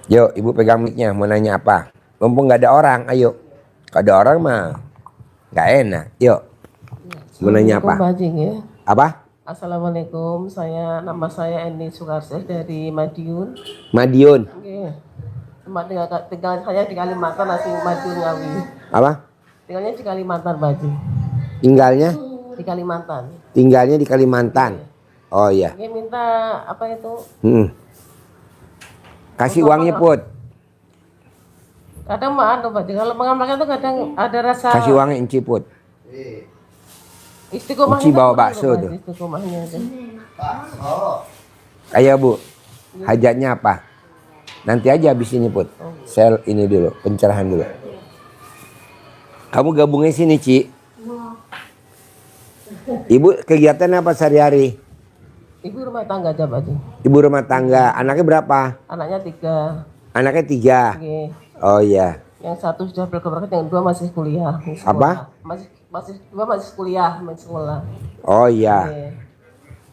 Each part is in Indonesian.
Yuk, ibu pegang mic-nya, mau nanya apa? Mumpung nggak ada orang, ayo. Kalau ada orang mah nggak enak. Yuk, mau nanya apa? Pak Haji, ya. Apa? Assalamualaikum, nama saya Eni Sukarsih dari Madiun. Madiun. Oke. Tinggal saya di Kalimantan, asli Madiun Ngawi. Apa? Tinggalnya di Kalimantan, Pak Haji. Tinggalnya? Di Kalimantan. Tinggalnya di Kalimantan. Oh iya. Oke, minta apa itu? Kasih Untuk uangnya apa? Put. Kadang Pak Haji, kalau mengamalkan itu kadang ada rasa Kasih uangnya Enci Put. istiqomahnya. Enci bawa kan bakso perlu, Pak tuh. Haji, istiqomahnya itu. Ayo Bu, hajatnya apa? Nanti aja habis ini Put. Sel ini dulu, pencerahan dulu. Kamu gabungnya sini Ci. Ibu kegiatan apa sehari-hari? Ibu rumah tangga aja, Pak Haji. Ibu rumah tangga. Anaknya berapa? Anaknya 3. Anaknya 3. Oke. Oh iya. Yang satu sudah berkeluarga, yang 2 masih kuliah. Apa? Masih kuliah, masih sekolah. Oh iya. Oke.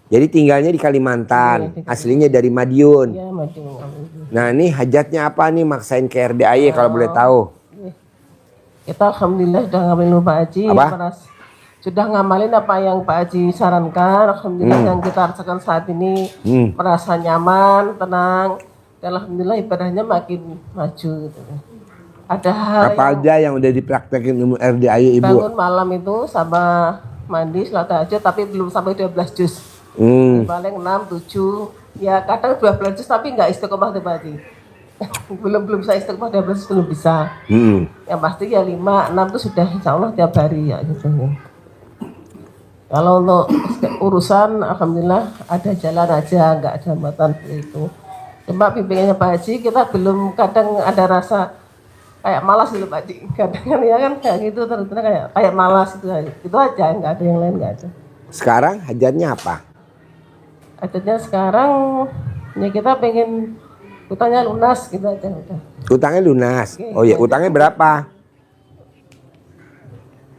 Jadi tinggalnya di Kalimantan. Iya, di Aslinya dari Madiun. Iya, Madiun. Nah ini hajatnya apa nih, maksain ke RDAY kalau boleh tahu? Kita alhamdulillah sudah ngamalin Pak Haji. Apa? Sudah ngamalin apa yang Pak Haji sarankan. Alhamdulillah yang kita rasakan saat ini merasa nyaman, tenang. Dan alhamdulillah ibadahnya makin maju gitu. Ada hal Apa aja yang udah dipraktekin ilmu RDAY Ibu? bangun malam itu sama mandi sholat tahajud tapi belum sampai 12 juz. Paling 6, 7, ya kadang 12 juz tapi nggak istiqomah tuh Pak Haji. belum saya istiqomah 12 juz belum bisa. Yang pasti ya 5, 6 itu sudah insya Allah tiap hari ya gitu. Kalau untuk urusan alhamdulillah ada jalan aja, nggak ada hambatan itu. Cuma bimbingannya Pak Haji kita belum, kadang ada rasa kayak malas gitu Pak Haji. Kadang kan ya kan kayak gitu terus kayak malas itu aja, nggak ada yang lain, nggak ada. Sekarang hajatnya apa? Akhirnya sekarang ya kita pengen utangnya lunas gitu aja udah. Utangnya lunas. Oh iya, utangnya berapa?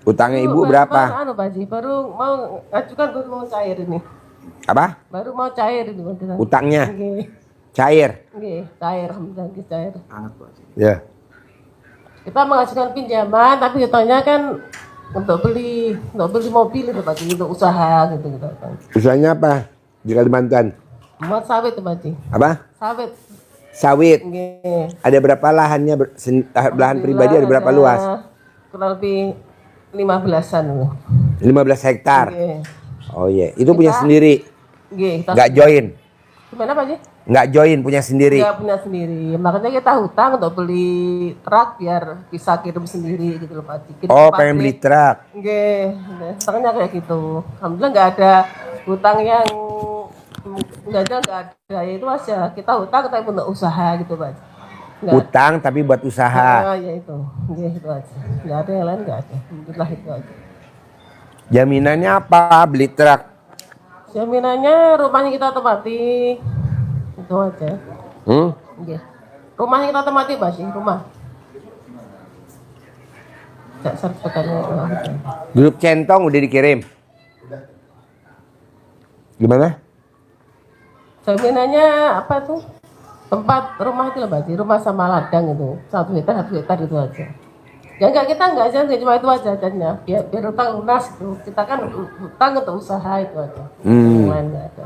Utangnya Ibu berapa? Anu Pak Haji, baru mau ajukan, baru mau cair ini. Apa? Baru mau cair ini. Utangnya Oke. cair. Oke, cair, alhamdulillah cair. Ya. Kita mengajukan pinjaman, tapi katanya kan untuk beli mobil itu Pak Haji, untuk usaha gitu kan. Usahanya apa di Kalimantan? Buat sawit itu Pak Haji. Apa? Sawit. Sawit. Oke. Ada berapa lahannya? Lahan pribadi ada berapa luas? Kurang lebih 15-an. 15 hektar. Oke. Oh iya, itu punya sendiri. Oke, kita Nggak join. gimana Pak Haji? Nggak join, punya sendiri. Nggak punya sendiri. Makanya kita hutang untuk beli truk biar bisa kirim sendiri gitu loh Pak Haji. Kirim Oh, ke pengen beli pabrik. truk. Oke, makanya kayak gitu. Alhamdulillah nggak ada hutang yang nggak ada, ya itu aja. Kita hutang tapi untuk usaha gitu Pak Haji. Nggak. Utang tapi buat usaha. Ya itu, itu aja. Nggak ada yang lain, nggak ada. Alhamdulillah itu aja. Jaminannya apa beli truk? Jaminannya rumahnya kita tempati, itu aja. Oke. Rumahnya kita tempati Pak sih, rumah. Sertifikatnya. Grup centong udah dikirim. Gimana? Jaminannya apa tuh? Tempat rumah itu loh Pak, rumah sama ladang itu 1 hektar itu aja. Ya kita enggak aja, cuma itu aja jadinya. Biar utang lunas itu. Kita kan utang untuk usaha itu aja. Yang lain enggak ada.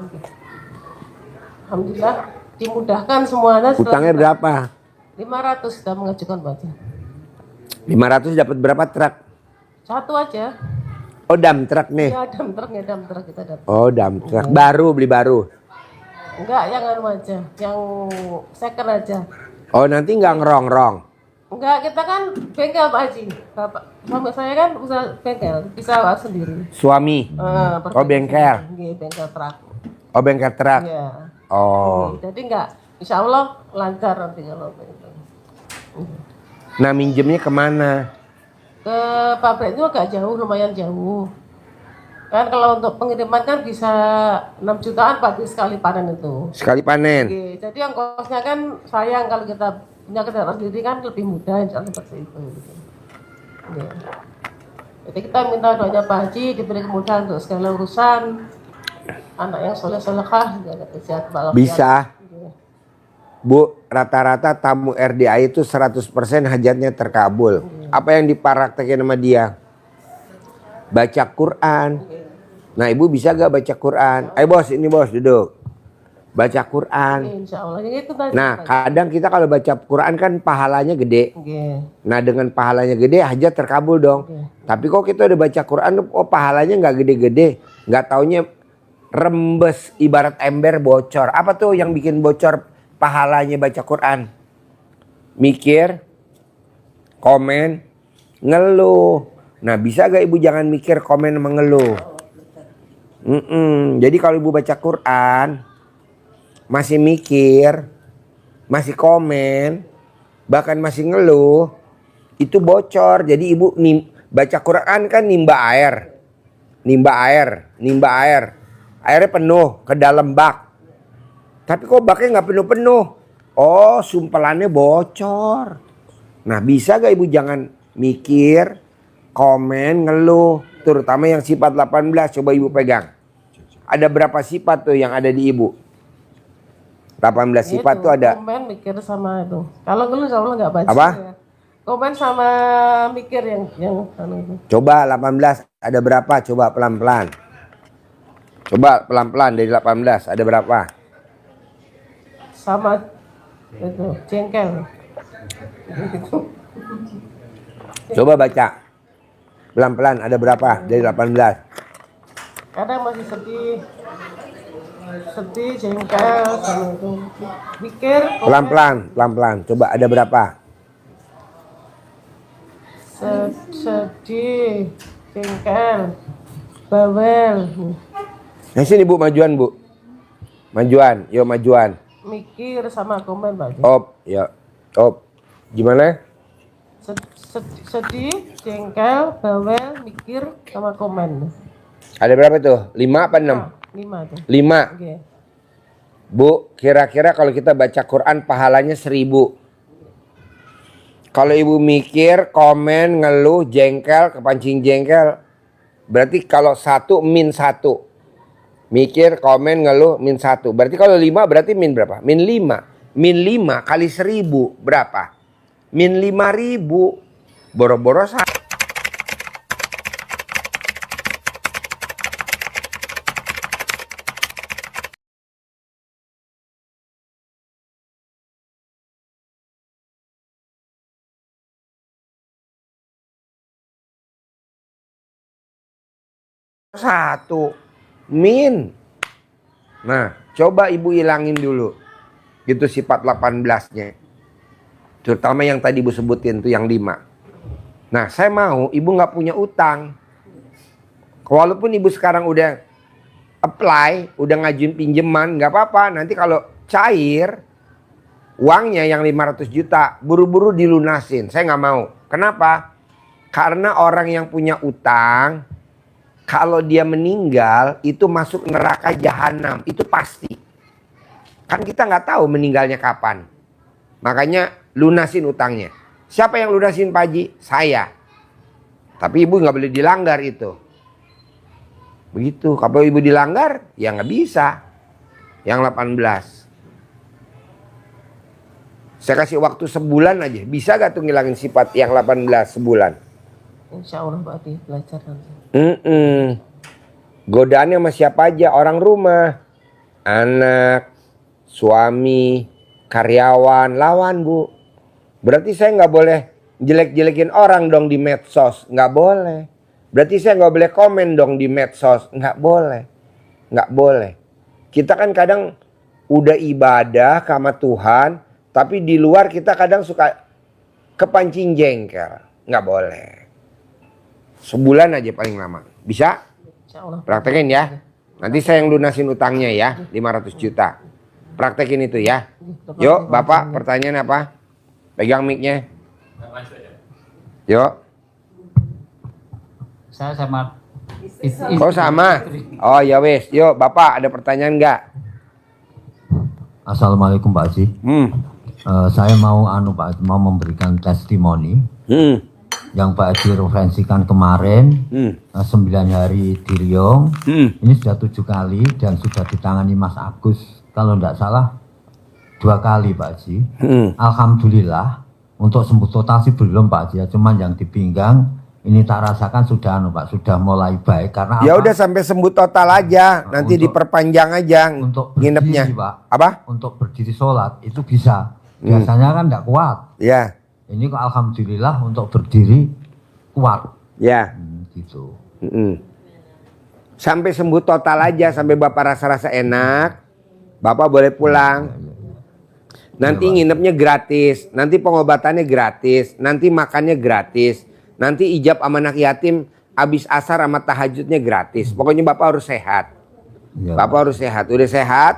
Alhamdulillah dimudahkan semuanya. Utangnya berapa? 500 sudah mengajukan Pak. 500 dapat berapa truk? 1 aja. Oh, dump truk nih. Ya dump truk kita dapat. Oh, dump truk. Baru, beli baru. Enggak, yang anu aja, yang second aja. Oh, nanti nggak ngerong-rong. Enggak, kita kan bengkel Pak Haji. Bapak, suami saya kan usaha bengkel, bisa sendiri. Suami. Oh, bengkel. Iya, bengkel truk. Oh, bengkel truk. Iya. Oh. Jadi enggak, insya Allah lancar nanti kalau itu. Nah, minjemnya kemana? Ke pabrik itu agak jauh, lumayan jauh. Kan kalau untuk pengiriman kan bisa 6 jutaan Pak sekali panen itu. Sekali panen. Oke, jadi ongkosnya kan sayang kalau kita punya kendaraan sendiri kan lebih mudah insya Allah seperti itu. Gitu. Oke. Jadi kita minta doanya Pak Haji diberi kemudahan untuk segala urusan, anak yang soleh solehah, sehat walafiat. Bisa. Oke. Bu, rata-rata tamu RDA itu 100% hajatnya terkabul. Apa yang dipraktekin sama dia? Baca Quran. Nah, ibu bisa gak baca Quran? Ayo bos, ini bos duduk. Baca Quran. Insya Allah. Yang itu tadi, Nah, Pak. kadang kita kalau baca Quran kan pahalanya gede. Oke. Nah, dengan pahalanya gede, hajat terkabul dong. Tapi kok kita udah baca Quran, oh pahalanya nggak gede-gede. Nggak taunya rembes, ibarat ember bocor. Apa tuh yang bikin bocor pahalanya baca Quran? Mikir, komen, ngeluh. Nah, bisa gak ibu jangan mikir, komen, mengeluh? Jadi kalau ibu baca Quran, masih mikir, masih komen, bahkan masih ngeluh, itu bocor. Jadi ibu baca Quran kan nimba air. Airnya penuh ke dalam bak. Tapi kok baknya nggak penuh-penuh? Oh, sumpelannya bocor. Nah, bisa gak ibu jangan mikir, komen, ngeluh. Terutama yang sifat 18, coba ibu pegang. Ada berapa sifat tuh yang ada di ibu? 18 sifat Itu, tuh ada. komen, mikir sama itu. Kalau ngeluh insya Allah nggak baca. Apa? Ya. Komen sama mikir yang itu. Coba 18 ada berapa? Coba pelan-pelan. Coba pelan-pelan dari 18 ada berapa? Sama itu jengkel. Coba baca. Pelan-pelan ada berapa dari 18? Kadang masih sedih, jengkel, sama itu. Mikir, komen, Pelan-pelan. Coba ada berapa? sedih, jengkel, bawel, Nah sini bu, majuan bu. Majuan, yuk majuan. mikir sama komen Pak. Op, ya. Op. Gimana? Sedih, jengkel, bawel, mikir sama komen. Ada berapa tuh? 5 apa 6? 5 tuh. 5. Oke. Bu, kira-kira kalau kita baca Quran pahalanya 1000. Kalau ibu mikir, komen, ngeluh, jengkel, kepancing jengkel, berarti kalau 1 min 1. Mikir, komen, ngeluh, min 1. Berarti kalau 5 berarti min berapa? Min 5. Min 5 kali 1000 berapa? Min 5000. Boro-boro 1 min. Nah, coba ibu hilangin dulu. Itu sifat 18-nya. Terutama yang tadi ibu sebutin tuh yang 5. Nah, saya mau ibu nggak punya utang. Walaupun ibu sekarang udah apply, udah ngajuin pinjaman, nggak apa-apa. Nanti kalau cair uangnya yang 500 juta, buru-buru dilunasin. Saya nggak mau. Kenapa? Karena orang yang punya utang, kalau dia meninggal itu masuk neraka jahanam, itu pasti. Kan kita nggak tahu meninggalnya kapan. Makanya lunasin utangnya. Siapa yang lunasin Pak Haji? Saya. Tapi ibu nggak boleh dilanggar itu. Begitu. Kalau ibu dilanggar, ya nggak bisa. Yang 18. Saya kasih waktu sebulan aja. Bisa gak tuh ngilangin sifat yang 18 sebulan? Insya Allah Pak Adi belajar nanti. Godaannya sama siapa aja? Orang rumah, anak, suami, karyawan, lawan bu. Berarti saya nggak boleh jelek-jelekin orang dong di medsos, nggak boleh. Berarti saya nggak boleh komen dong di medsos, nggak boleh, nggak boleh. Kita kan kadang udah ibadah sama Tuhan, tapi di luar kita kadang suka kepancing jengkel, nggak boleh. Sebulan aja paling lama. Bisa? Insya Allah. Praktekin ya. Nanti saya yang lunasin utangnya ya, 500 juta. Praktekin itu ya. Yuk, Bapak, pertanyaan apa? Pegang mic-nya. Yuk. Saya sama Oh sama? Oh ya wes. Yuk, Bapak ada pertanyaan nggak? Assalamualaikum Pak Haji. Saya mau Pak Haji, mau memberikan testimoni yang Pak Haji referensikan kemarin 9 hari di Riau. Ini sudah 7 kali dan sudah ditangani Mas Agus. Kalau tidak salah 2 kali Pak Haji. Alhamdulillah untuk sembuh total sih belum Pak Haji ya, cuman yang di pinggang ini tak rasakan sudah Pak, sudah mulai baik karena Ya apa? udah sampai sembuh total aja, nanti diperpanjang aja Untuk nginepnya. berdiri, Pak. Apa? Untuk berdiri sholat itu bisa. Biasanya kan enggak kuat. Ya, Ini kok alhamdulillah untuk berdiri kuat. ya. Gitu. Sampai sembuh total aja, sampai Bapak rasa-rasa enak, Bapak boleh pulang. Nanti nginepnya gratis, nanti pengobatannya gratis, nanti makannya gratis, nanti ijab sama anak yatim, habis asar sama tahajudnya gratis. Pokoknya Bapak harus sehat. Ya, Bapak harus sehat,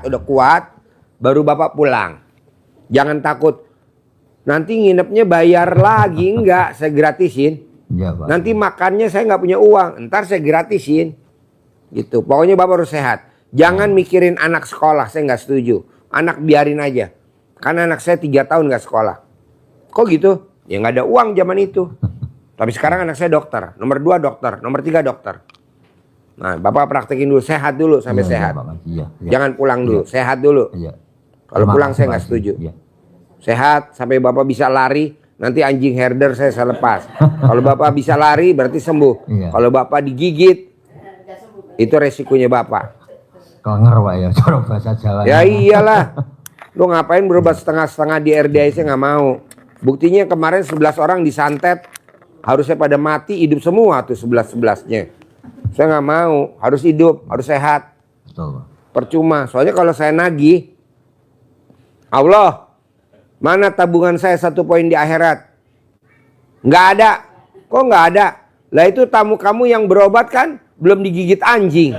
udah kuat, baru Bapak pulang. Jangan takut, nanti nginepnya bayar lagi, enggak, saya gratisin. Ya, Pak. Nanti makannya saya nggak punya uang, ntar saya gratisin. Gitu, pokoknya Bapak harus sehat. Jangan mikirin anak sekolah, saya nggak setuju. Anak biarin aja. Karena anak saya 3 tahun nggak sekolah. Kok gitu? Ya nggak ada uang zaman itu. Tapi sekarang anak saya dokter. Nomor 2 dokter, nomor 3 dokter. Nah, Bapak praktekin dulu, sehat dulu sampai Iya, sehat. Pak Haji. Iya, iya. Jangan pulang dulu, sehat dulu. Iya. Kalau Terima pulang kasih, saya Pak nggak Haji. setuju. Iya. Sehat sampai Bapak bisa lari, nanti anjing herder saya lepas. Kalau Bapak bisa lari berarti sembuh. Iya. Kalau Bapak digigit, itu resikonya Bapak. Kenger Pak ya, cara bahasa Jawa. Ya iyalah. Lu ngapain berobat setengah-setengah di RDI, saya nggak mau. Buktinya kemarin 11 orang disantet. Harusnya pada mati, hidup semua tuh 11-11-nya. Saya nggak mau, harus hidup, harus sehat. Betul, Pak. Percuma, soalnya kalau saya nagih, Allah, mana tabungan saya 1 poin di akhirat? Nggak ada. Kok nggak ada? Lah itu tamu kamu yang berobat kan belum digigit anjing.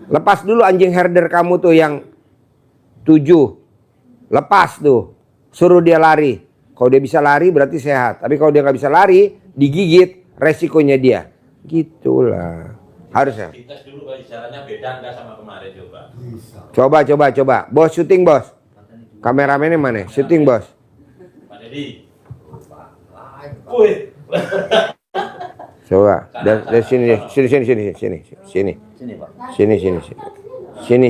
Lepas dulu anjing herder kamu tuh yang 7. Lepas tuh. Suruh dia lari. Kalau dia bisa lari berarti sehat. Tapi kalau dia nggak bisa lari, digigit, resikonya dia. Gitulah. Harusnya. Dites dulu Pak, jalannya beda enggak sama kemarin Coba. coba. Bos syuting bos. Kameramennya mana? Syuting bos. Pak Dedi. Wih. Coba. Dari sini.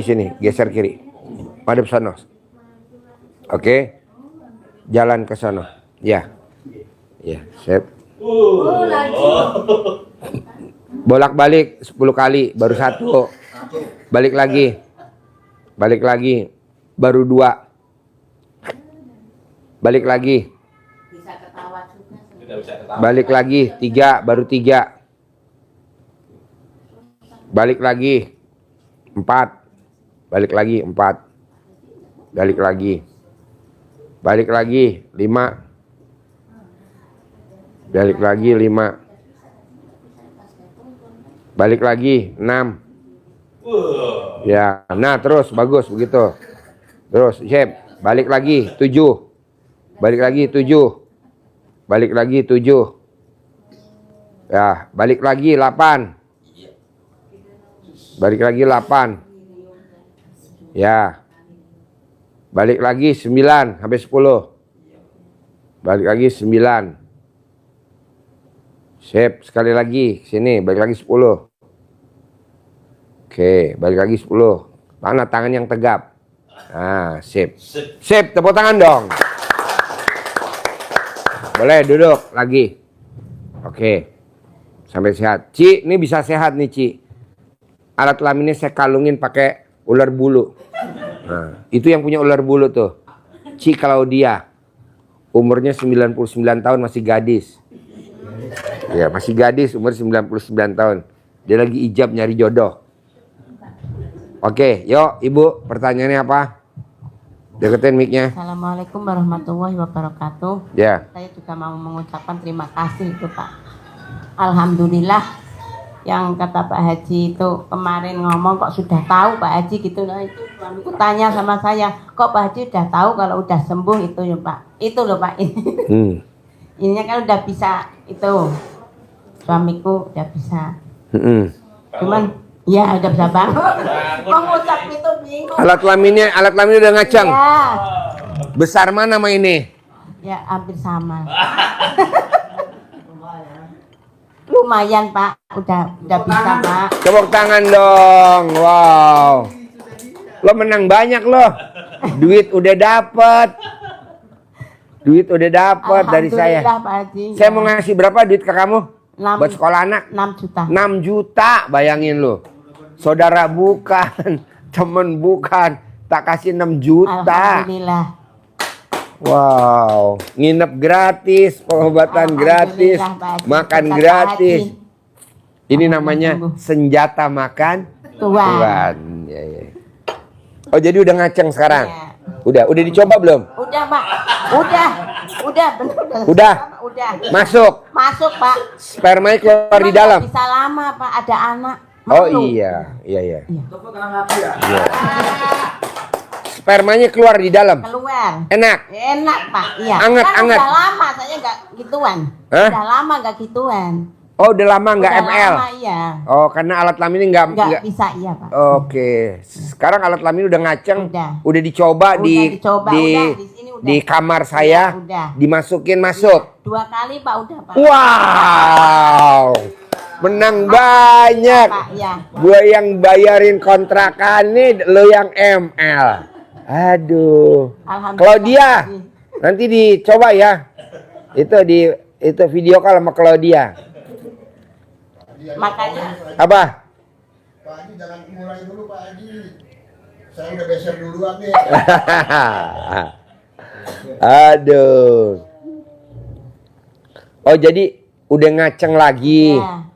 Sini. Geser kiri. Madep sana. Oke. Jalan ke sana. Ya. Ya, sip. Bolak-balik 10 kali, baru 1. Balik lagi. Baru 2. Balik lagi. Balik lagi 3, baru 3. Balik lagi 4. Balik lagi 4. Balik lagi 5. Balik lagi 5. Balik lagi 6. Ya, nah terus bagus begitu. Terus, sip. Balik lagi 7. Balik lagi 7. Balik lagi 7. Ya, balik lagi 8. Balik lagi 8. Ya. Balik lagi 9 sampai 10. Balik lagi 9. Sip, sekali lagi sini, balik lagi 10. Oke, balik lagi 10. Mana tangan yang tegap? Nah, sip. Sip, tepuk tangan dong. Boleh duduk lagi. Oke. Sampai sehat. Ci, ini bisa sehat nih, Ci. Alat kelaminnya saya kalungin pakai ular bulu. Nah, itu yang punya ular bulu tuh. Ci Claudia. Umurnya 99 tahun, masih gadis. Ya, masih gadis, umur 99 tahun. Dia lagi ijab nyari jodoh. Oke, yuk Ibu, pertanyaannya apa? Deketin mic-nya. Assalamualaikum warahmatullahi wabarakatuh. Ya. Saya juga mau mengucapkan terima kasih itu Pak. Alhamdulillah yang kata Pak Haji itu kemarin ngomong kok sudah tahu Pak Haji gitu. Nah itu suamiku tanya sama saya, kok Pak Haji udah tahu kalau udah sembuh itu ya Pak. Itu loh Pak. Ininya kan udah bisa itu. Suamiku udah bisa. Cuman ya udah bisa bangun. Mengucap itu bingung. Alat kelaminnya udah ngacang. Ya, Besar mana sama ini? ya hampir sama. Lumayan Pak, udah bisa Pak. Tepuk tangan dong. Wow. Lo menang banyak lo. Duit udah dapet. Duit udah dapet dari saya. Alhamdulillah, Pak Haji. Saya mau ngasih berapa duit ke kamu? 6 Buat sekolah anak? 6 juta. 6 juta, bayangin lo. Saudara bukan, temen bukan. Tak kasih 6 juta. Alhamdulillah. Wow, nginep gratis, pengobatan gratis, Alhamdulillah, Pak Haji. makan Berkat Pak gratis. Haji. Ini namanya senjata makan Tuan. Tuhan. Ya, ya. Oh, jadi udah ngaceng sekarang? Iya. Udah dicoba belum? Udah, Pak. Udah, bener Udah? Udah. Masuk. Masuk, Pak. Spermanya keluar di Cuman dalam. nggak bisa lama, Pak. Ada anak. Oh Malu. iya. Iya. Iya. Spermanya keluar di dalam. Keluar. Enak. Enak, Pak. Iya. Anget, Kan anget. udah lama saya nggak gituan. Hah? Udah lama nggak gituan. Oh, udah lama nggak Udah ML. lama, iya. Oh, karena alat kelamin ini Nggak nggak. bisa, iya, Pak. Oke. Sekarang alat kelamin udah ngaceng. Udah. Dicoba Udah di dicoba, di udah, di sini udah. di kamar saya. Iya, udah. Dimasukin masuk. 2 kali, Pak, udah, Pak. Wow. Menang banyak. Pak, iya. Gua yang bayarin kontrakan nih, lo yang ML. Aduh. Alhamdulillah. Claudia, nanti dicoba ya. Itu video call sama Claudia. Makanya Apa? Pak Haji jangan mulai dulu Pak Haji. Saya udah beser duluan nih. Aduh. Oh, jadi udah ngaceng lagi. ya,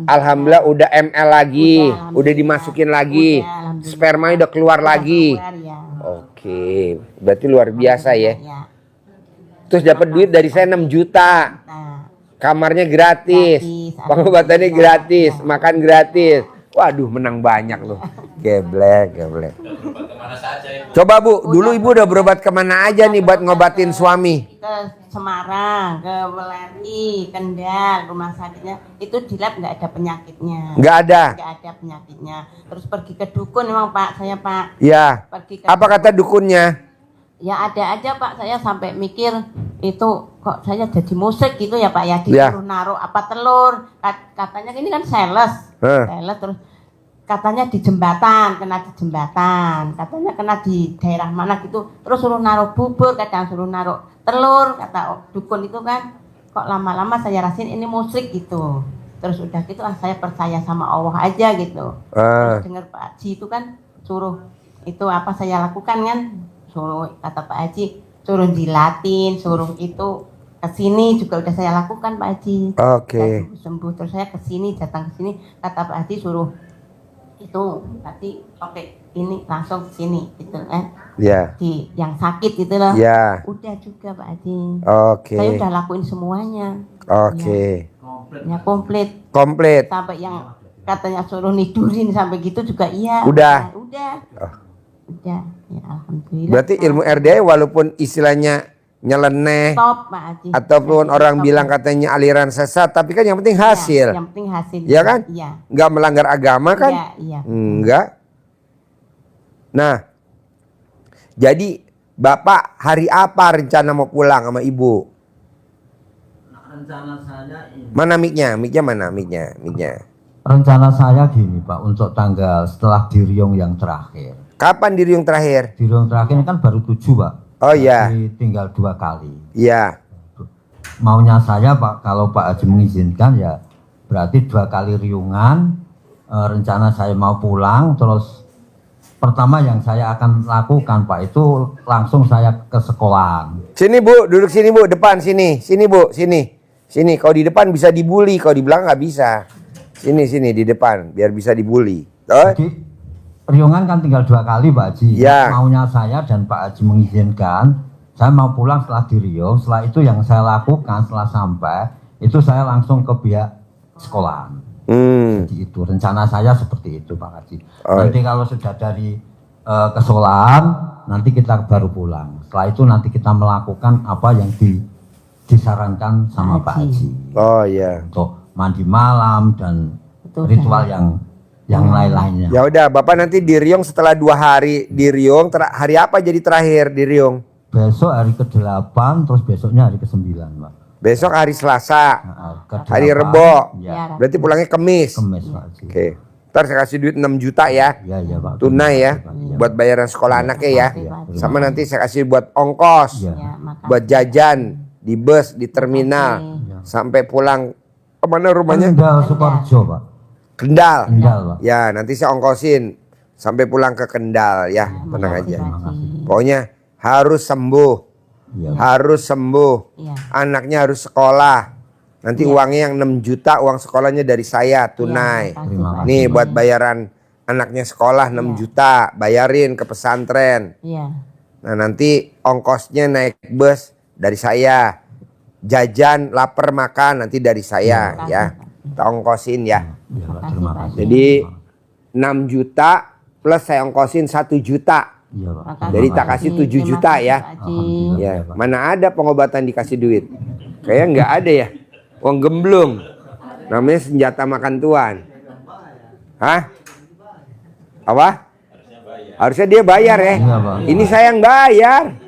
Alhamdulillah udah ML lagi, Udah, udah alhamdulillah. dimasukin lagi, Udah, alhamdulillah. spermanya udah keluar Udah lagi. keluar, ya. Oke, berarti luar biasa ya. Ya. Terus dapat duit dari saya 6 juta, Nah, kamarnya gratis, Gratis, pengobatannya alhamdulillah. gratis, makan gratis. Waduh, menang banyak loh. Geblek. Berobat kemana saja ibu? Coba Bu, dulu Ibu udah berobat kemana aja nih buat ngobatin suami? ke Semarang, ke Weleri, Kendal, rumah sakitnya itu di lab nggak ada penyakitnya. Nggak ada. Nggak ada penyakitnya. Terus pergi ke dukun memang Pak, saya Pak. Ya. Pergi ke Apa kata dukunnya? Ya ada aja Pak, saya sampai mikir itu kok saya jadi musik gitu ya Pak ya, Ya. disuruh naruh apa telur. Katanya ini kan sales. Sales terus katanya di jembatan, kena di jembatan. Katanya kena di daerah mana gitu. Terus suruh naruh bubur, kadang suruh naruh telur, kata dukun itu kan. Kok lama-lama saya rasain ini musik gitu. Terus udah gitu saya percaya sama Allah aja gitu. Terus dengar Pak Haji itu kan suruh itu apa saya lakukan kan, suruh kata Pak Haji suruh jilatin, suruh itu kesini juga udah saya lakukan Pak Haji. Oke. Sembuh terus saya kesini datang kesini kata Pak Haji suruh itu nanti pakai ini langsung kesini gitu kan, Ya. di yang sakit gitu loh. Ya. Udah juga Pak Haji. Oke. Saya udah lakuin semuanya. Oke. Ya komplit Komplit. sampai yang katanya suruh nidurin sampai gitu juga iya. Udah? Udah. Oh. Udah. Ya alhamdulillah. Berarti ilmu RDA walaupun istilahnya nyeleneh Top Pak Haji. ataupun Haji orang top. bilang katanya aliran sesat, tapi kan yang penting hasil. Ya, yang penting hasil. Iya kan? Iya. Nggak melanggar agama kan? Iya, iya. Enggak. Nah, jadi Bapak hari apa rencana mau pulang sama Ibu? Rencana saya ini. Mana mic-nya? Mic-nya mana? Mic-nya. Rencana saya gini Pak, untuk tanggal setelah di Riung yang terakhir. Kapan di Riung terakhir? Di Riung terakhir ini kan baru 7 Pak. Oh iya. Jadi tinggal 2 kali. Iya. Maunya saya Pak, kalau Pak Haji mengizinkan ya berarti 2 kali riungan. Rencana saya mau pulang, terus pertama yang saya akan lakukan Pak itu langsung saya ke sekolahan. Sini Bu, duduk sini Bu, depan sini. Sini Bu, sini. Sini, kalau di depan bisa dibully, kalau di belakang nggak bisa. Sini di depan, biar bisa dibully. Oh? Jadi riungan kan tinggal 2 kali Pak Haji. Ya. Maunya saya dan Pak Haji mengizinkan, saya mau pulang setelah di Riung. Setelah itu yang saya lakukan setelah sampai itu saya langsung ke pihak sekolahan. Jadi itu rencana saya seperti itu Pak Haji. Oh. Nanti kalau sudah dari ke sekolahan, nanti kita baru pulang. Setelah itu nanti kita melakukan apa yang disarankan sama Pak Haji. Oh iya. Untuk mandi malam dan Betul, ritual yang lain-lainnya. Ya udah, Bapak nanti di Riung setelah 2 hari di Riung, hari apa jadi terakhir di Riung? Besok hari ke-8, terus besoknya hari ke-9, Pak. Besok hari Selasa, Ke-8, hari Rebo. Ya, Berarti pulangnya Kemis. Kemis, Pak Haji. Oke. Ntar saya kasih duit 6 juta ya. Iya, Pak. Tunai ya. Iya. buat bayaran sekolah anaknya ya. Makasih, Pak Haji. Sama nanti saya kasih buat ongkos, Iya. Ya, makasih. buat jajan di bus, di terminal, sampai pulang. Kemana rumahnya? Kendal Sukoharjo, Pak. Kendal. Kendal, Pak. Ya, nanti saya ongkosin sampai pulang ke Kendal ya, tenang Makasih, aja. Pak Haji. Pokoknya harus sembuh, Iya. harus sembuh. Iya. Anaknya harus sekolah. Nanti uangnya yang 6 juta uang sekolahnya dari saya tunai. Makasih, Terima Pak kasih. Nih Haji. buat bayaran anaknya sekolah 6 juta, bayarin ke pesantren. Iya. Nah nanti ongkosnya naik bus dari saya. Jajan, lapar makan nanti dari saya ya. Kita ongkosin ya. Iya, Pak. Makasih, Terima Pak kasih. Haji. Jadi 6 juta plus saya ongkosin 1 juta. Iya, Pak. Makasih, Jadi Pak tak kasih Haji. 7 Terima juta kasih, ya. Pak Haji. Alhamdulillah. Ya, mana ada pengobatan dikasih duit? Kayaknya nggak ada ya. Uang gemblung. Namanya senjata makan tuan. Hah? Apa? Harusnya dia bayar ya. Iya, Pak. Ini saya yang bayar.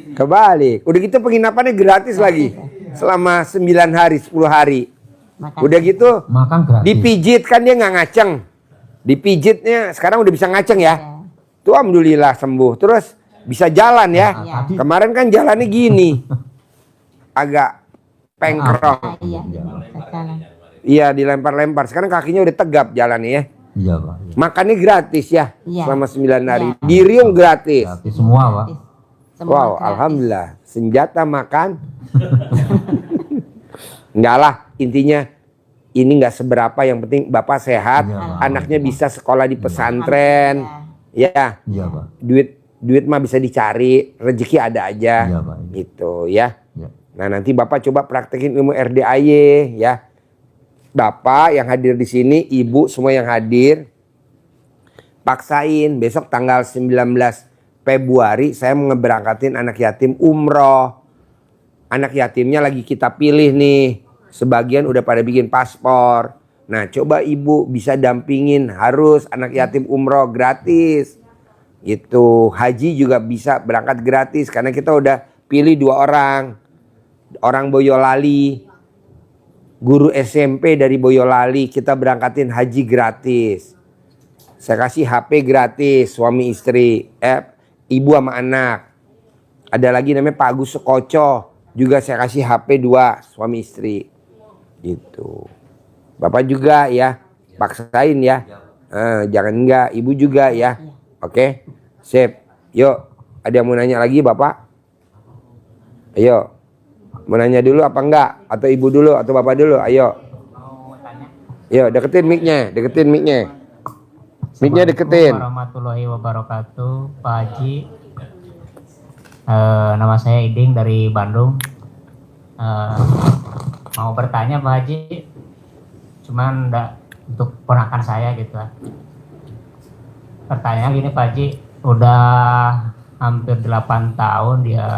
Kebalik. Udah gitu penginapannya gratis lagi. Selama 9 hari, 10 hari. Makasih. Udah gitu Makan gratis. dipijit kan dia nggak ngaceng. Dipijitnya sekarang udah bisa ngaceng ya. Ya. Tuh alhamdulillah sembuh. Terus bisa jalan ya. Iya. Kemarin kan jalannya gini. Agak pengkrong. Ah, iya. Bisa jalan. Iya dilempar-lempar. Sekarang kakinya udah tegap jalannya ya. Iya, Pak. Iya. Makannya gratis ya. Iya. Selama 9 hari. Iya. Di Riung gratis. Gratis semua, Pak. Semua Wow, gratis. alhamdulillah. Senjata makan. Enggak lah, intinya ini nggak seberapa. Yang penting Bapak sehat, Iya, Pak. anaknya bisa sekolah di pesantren. Ya, Iya, Pak. duit mah bisa dicari, rezeki ada aja. Iya, Pak. Gitu ya. Iya. Nah, nanti Bapak coba praktekin ilmu RDAY ya. Bapak yang hadir di sini, Ibu semua yang hadir, paksain besok tanggal 19 Februari saya mau ngeberangkatin anak yatim umroh. Anak yatimnya lagi kita pilih nih. Sebagian udah pada bikin paspor. Nah, coba Ibu bisa dampingin, harus anak yatim umroh gratis. Gitu. Haji juga bisa berangkat gratis karena kita udah pilih 2 orang. Orang Boyolali, guru SMP dari Boyolali, kita berangkatin haji gratis. Saya kasih HP gratis, suami istri, ibu sama anak. Ada lagi namanya Pak Agus Sukoco, juga saya kasih HP 2, suami istri. Gitu. Bapak juga ya, paksain ya. Jangan enggak, ibu juga ya. Oke, sip. Yuk, ada yang mau nanya lagi Bapak? Ayo. Mau nanya dulu apa enggak? Atau ibu dulu atau bapak dulu? Ayo. Yo, deketin mic-nya, deketin mic-nya. Mic-nya deketin. Assalamualaikum warahmatullahi wabarakatuh, Pak Haji. Nama saya Iding dari Bandung. Mau bertanya Pak Haji, cuman untuk ponakan saya gitu lah. Pertanyaan gini Pak Haji, udah hampir 8 tahun dia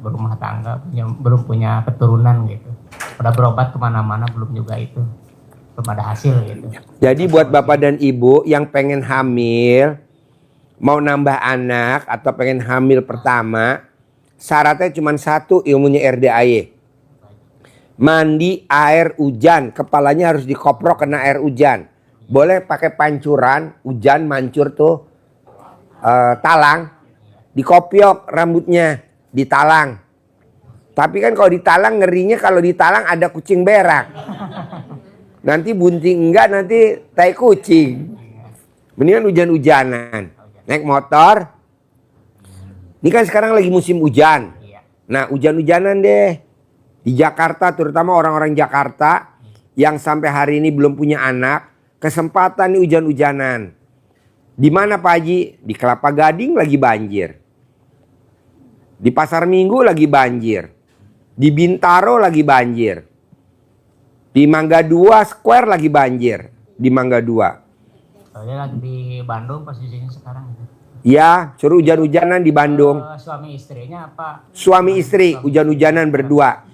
berumah tangga, belum punya keturunan gitu. Udah berobat kemana-mana belum juga itu, belum ada hasil gitu. Jadi buat bapak dan ibu yang pengen hamil, mau nambah anak atau pengen hamil pertama, syaratnya cuma 1, ilmunya RDAY. Mandi air hujan, kepalanya harus dikoprok kena air hujan. Boleh pakai pancuran, hujan mancur tuh, talang, dikopiok rambutnya, ditalang. Tapi kan kalau ditalang ngerinya kalau ditalang ada kucing berak. Nanti bunting enggak, nanti tai kucing. Mendingan hujan-hujanan. Naik motor. Ini kan sekarang lagi musim hujan. Nah, hujan-hujanan deh. Di Jakarta, terutama orang-orang Jakarta yang sampai hari ini belum punya anak, kesempatan nih hujan-hujanan. Di mana Pak Haji? Di Kelapa Gading lagi banjir. Di Pasar Minggu lagi banjir. Di Bintaro lagi banjir. Di Mangga 2 Square lagi banjir. Di Mangga 2. Saya lagi di Bandung posisinya sekarang. Ya, suruh hujan-hujanan di Bandung. Suami istrinya apa? Suami istri hujan-hujanan berdua.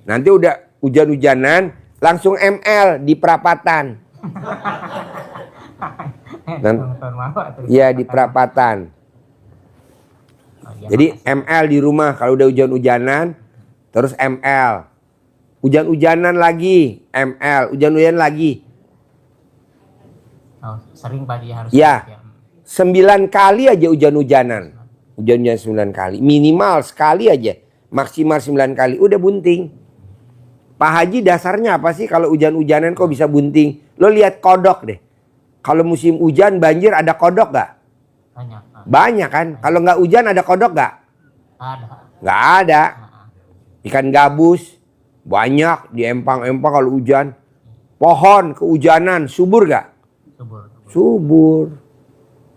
Nanti udah hujan-hujanan langsung ML di perapatan. Ya di perapatan. Jadi ML di rumah kalau udah hujan-hujanan, terus ML. Hujan-hujanan lagi, ML. Hujan-hujanan lagi. Sering Pak Haji harus. Ya. 9 kali aja hujan-hujanan. Hujan-hujan 9 kali. Minimal sekali aja. Maksimal 9 kali. Udah bunting. Pak Haji dasarnya apa sih kalau hujan-hujanan kok bisa bunting? Lo lihat kodok deh. Kalau musim hujan banjir ada kodok gak? Banyak. Banyak kan? Kalau nggak hujan ada kodok gak? Ada. Nggak ada. Ikan gabus banyak di empang-empang kalau hujan. Pohon kehujanan subur gak? Subur.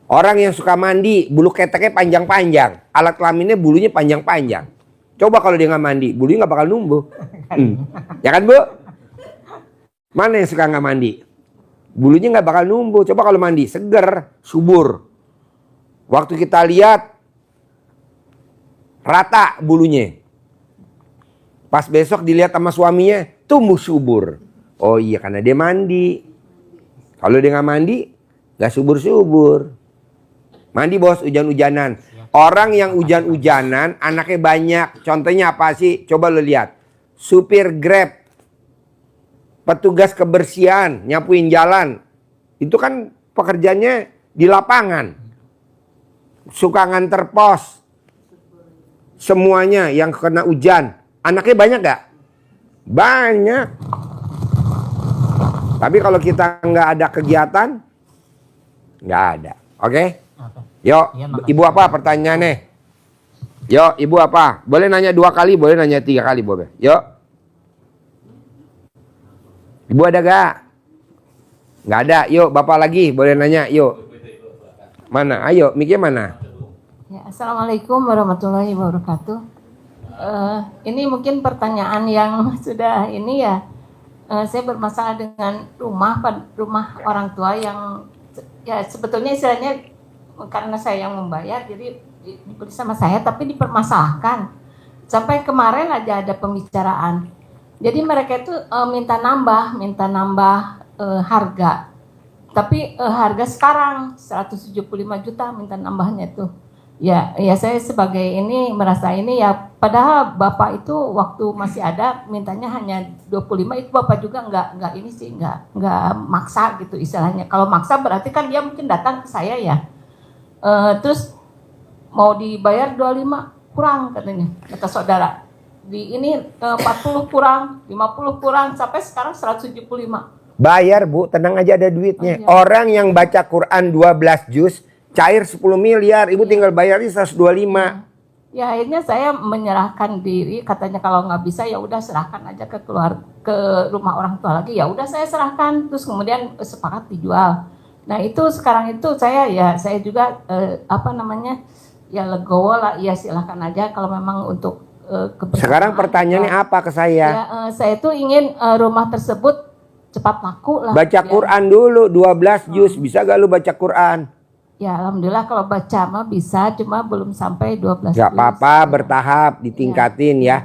Orang yang suka mandi bulu keteknya panjang-panjang. Alat kelaminnya bulunya panjang-panjang. Coba kalau dia nggak mandi, bulunya nggak bakal numbuh. Ya kan Bu? Mana yang suka nggak mandi? Bulunya nggak bakal numbuh. Coba kalau mandi, seger, subur. Waktu kita lihat rata bulunya. Pas besok dilihat sama suaminya, tumbuh subur. Oh iya, karena dia mandi. Kalau dia nggak mandi, nggak subur-subur. Mandi bos, hujan-hujanan. Orang yang hujan-hujanan, anaknya banyak. Contohnya apa sih? Coba lo lihat. Supir Grab, petugas kebersihan, nyapuin jalan. Itu kan pekerjaannya di lapangan. Suka nganter pos. Semuanya yang kena hujan. Anaknya banyak gak? Banyak. Tapi kalau kita nggak ada kegiatan, nggak ada. Oke? Yuk, Iya, makasih. Ibu apa pertanyaannya? Yuk, Ibu apa? Boleh nanya 2 kali, boleh nanya 3 kali, boleh. Yuk. Ibu ada gak? Nggak ada. Yuk, Bapak lagi, boleh nanya. Yuk. Mana? Ayo, miknya mana? Ya, Assalamualaikum warahmatullahi wabarakatuh. Ini mungkin pertanyaan yang sudah ini ya. Saya bermasalah dengan rumah orang tua yang ya sebetulnya istilahnya karena saya yang membayar jadi diberi sama saya tapi dipermasalahkan. Sampai kemarin aja ada pembicaraan. Jadi mereka itu minta nambah harga. Tapi harga sekarang 175 juta minta nambahnya tuh. Ya saya sebagai ini merasa ini ya padahal Bapak itu waktu masih ada mintanya hanya 25 itu Bapak juga nggak ini sih nggak maksa gitu istilahnya. Kalau maksa berarti kan dia mungkin datang ke saya ya. Terus mau dibayar 25 kurang katanya kata saudara. Di ini 40 kurang, 50 kurang sampai sekarang 175. Bayar Bu, tenang aja ada duitnya. Oh, iya. Orang yang baca Quran 12 juz cair 10 miliar, Ibu tinggal bayarnya 125. Ya akhirnya saya menyerahkan diri, katanya kalau nggak bisa ya udah serahkan aja ke rumah orang tua lagi. Ya udah saya serahkan, terus kemudian sepakat dijual. Nah itu sekarang itu saya juga ya legowo lah, ya silahkan aja kalau memang untuk kebersamaan. Sekarang pertanyaannya apa ke saya? Ya saya tuh ingin rumah tersebut cepat laku lah. Baca Ya. Quran dulu 12 juz, bisa gak lu baca Quran? Ya alhamdulillah kalau baca mah bisa, cuma belum sampai 12 Gak juz. apa-apa, bertahap, ditingkatin ya. Ya.